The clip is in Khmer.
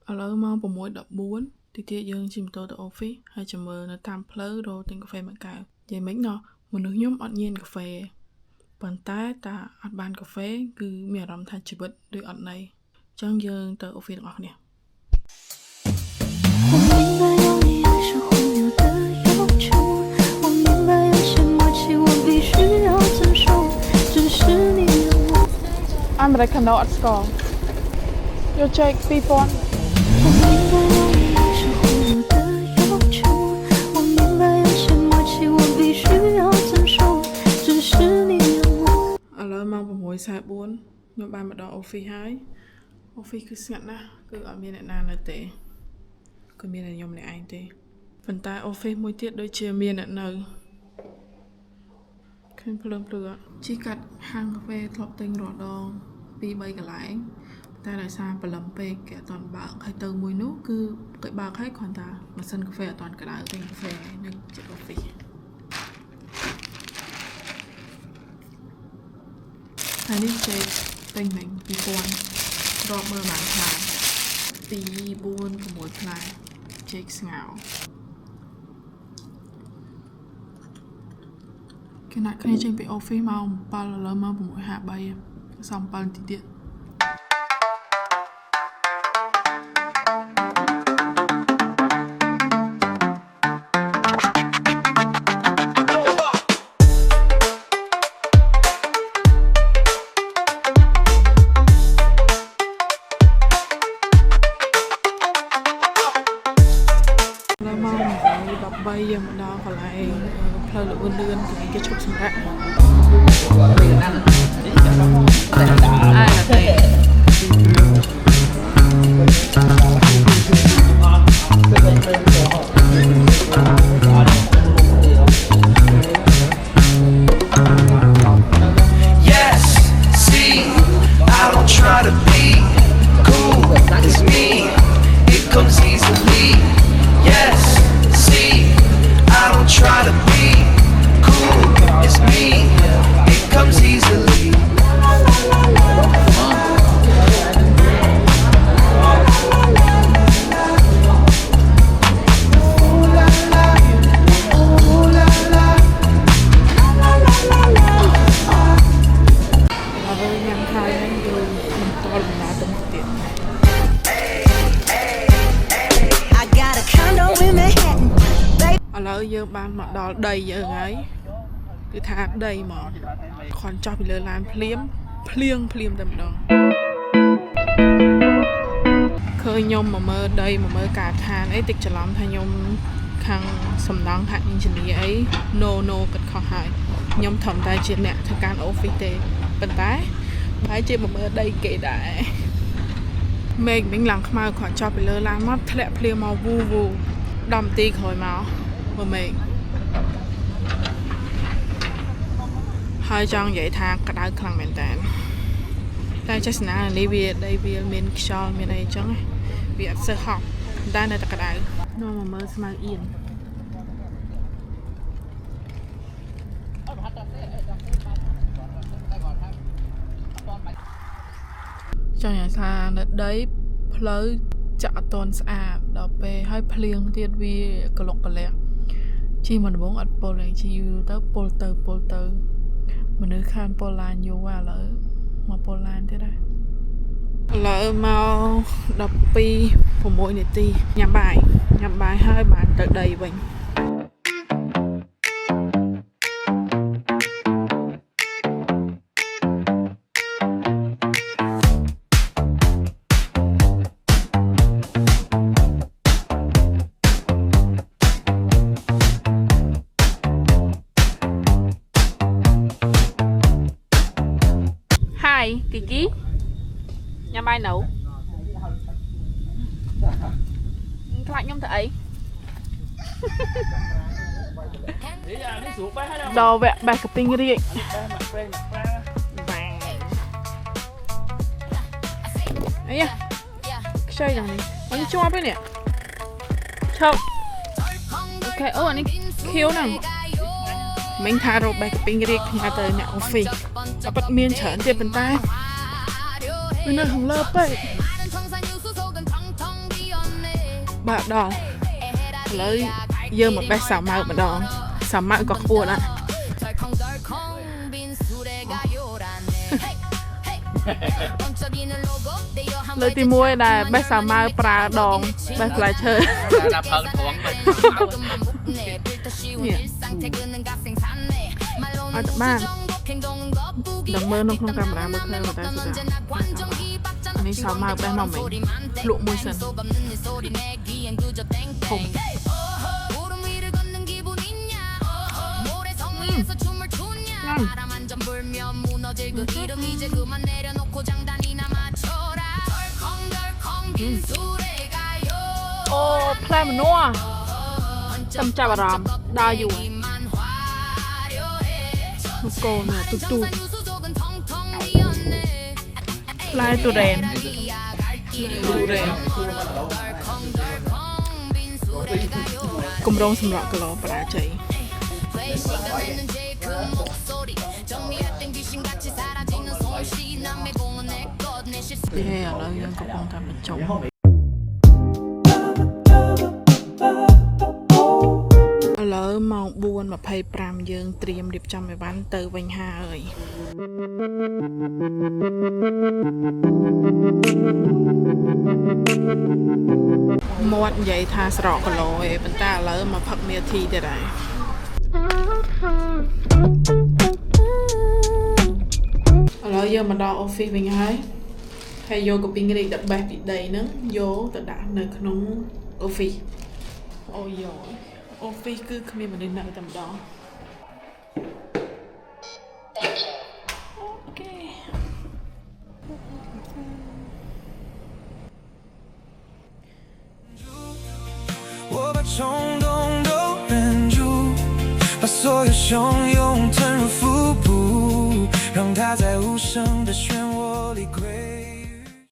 ឥឡូវម៉ោង 6:14 ទីទៀតយើងជិះម៉ូតូទៅ office ហើយចាំមើលនៅតាមផ្លូវរកទិញកាហ្វេមួយកែវនិយាយមិញណោះមនុស្សខ្ញុំអត់ញៀនកាហ្វេប៉ុន្តែតាអត់បានកាហ្វេគឺមានអារម្មណ៍ថាជីវិតដូចអត់ន័យអញ្ចឹងយើងទៅ office ទាំងអស់គ្នាI'm reckon no at school. You check 2000. ឥឡូវម៉ោង 6:44 ខ្ញុំបានមកដល់ office ហើយ office គឺស្ងាត់ណាស់គឺអត់មានអ្នកណានៅទេគឺមានតែខ្ញុំម្នាក់ឯងទេប៉ុន្តែ office មួយទៀតដូចជាមានអ្នកនៅឃើញភ្លើងភ្លឺជីកាត់ហាងកាហ្វេធ្លាប់ទិញរាល់ដង 2-3 កន្លែងតែដោយសារព្រលឹមពេកគេអត់ទាន់បើកហើយទៅមួយនោះគឺគេបើកហើយគ្រាន់តែម៉ាស៊ីនកាហ្វេអត់ទាន់ក្តៅទិញកាហ្វេនៅជិត office ហើយនេះចេកទិញមិញ 2000 រាប់មើលបានខ្លះ 2 4 6 ផ្លែចេកស្ងោរគេណាក់គ្នាចេញពី office ម៉ោង 7 ឥឡូវម៉ោង 6:53 សំ 7 នាទីទៀតយើងមកដល់កន្លែងផ្លូវលឿនលឿនគេឈប់សម្រាប់Yes, see, I don't try to be cool, it's me, it comes easily. Yes, see, I don't try to be cool, it's me, it comes easily. I got a condo in Manhattan. ឥឡូវយើងបានមកដល់ដីយើងហើយគឺថាដីមកគ្រាន់ចុះពីលើឡានភ្លាមតែម្ដងឃើញខ្ញុំមកមើលដីមកមើលការដ្ឋានអីតិចច្រឡំថាខ្ញុំខាងសំណង់ថា engineer អី no គិតខុសហើយខ្ញុំធំតែជាអ្នកធ្វើការ office ទេប៉ុន្តែបែរជាមកមើលដីគេដែរមេឃមិញឡើងខ្មៅគ្រាន់ចុះពីលើឡានមកធ្លាក់ភ្លៀងមកវូ10នាទីក្រោយមកមេឃហើយចង់និយាយថាក្តៅខ្លាំងមែនតើតែចេស្នានេះវាដីវាមានខ្យល់មានអីចឹងវាអត់សូវហប់តែនៅតែក្តៅនាំមកមើលស្មៅអៀនចង់និយាយថានៅដីផ្លូវចាក់អត់ទាន់ស្អាតដល់ពេលហើយភ្លៀងទៀតវាក្លុកក្លាក់ជីមកដំបងអត់ពុលឯងជីយូរទៅពុលទៅមនុស្សខានពុលឡានយូរឥឡូវមកពុលឡានទៀតហើយឥឡូវមក12 6នាទីញ៉ាំបាយហើយបានទៅដីវិញគីគីញ៉ាំបាយនៅខ្លាចខ្ញុំទៅអីដល់វគ្គបេះកាពីងរាជអីយ៉ាខ្ចីដល់នេះអញជាប់ឯនេះឈប់អូខេអូអានេះខៀវហ្នឹងមិញថារកបេះកាពីងរាជផ្ញើទៅអ្នក office តែប៉ាត់មានច្រើនទៀតប៉ុន្តែវានៅខាងលើពេក បាទដល់ឥឡូវយើងមកបេះសាវម៉ាវម្ដងសាវម៉ាវក៏ខ្ពស់ដែរលើកទី1ដែលបេះសាវម៉ាវប្រើដងបេះផ្លែឈើដាក់ផឹកត្រង់ទៅអត់បានដល់មើលនៅក្នុងកាមេរ៉ាមើលឃើញតែសុទ្ធនេះសាវម៉ាវបេះមកមិនលក់មួយសិនធំអូផ្លែម្នាស់ចាំចាប់អារម្មណ៍ដើរយូរនោះកូនទូផ្លែទុរេនគម្រោងសម្រាប់គីឡូបរាជ័យទេឥឡូវយើងកំពុងតែបញ្ចុះឥឡូវម៉ោង 4:25 យើងត្រៀមរៀបចំអីវ៉ាន់ទៅវិញហើយមាត់និយាយថាស្រកគីឡូឯងប៉ុន្តែឥឡូវមកផឹកនាទីទៀតហើយឥឡូវយើងមកដល់ office វិញហើយយកកាពីងរីកដែលបេះពីដីហ្នឹងយកទៅដាក់នៅក្នុង office អូយ office គឺគ្មានមនុស្សនៅតែម្ដងអូខេ我把冲动都忍住，把所有汹涌吞入腹部，让它在无声的漩涡里归。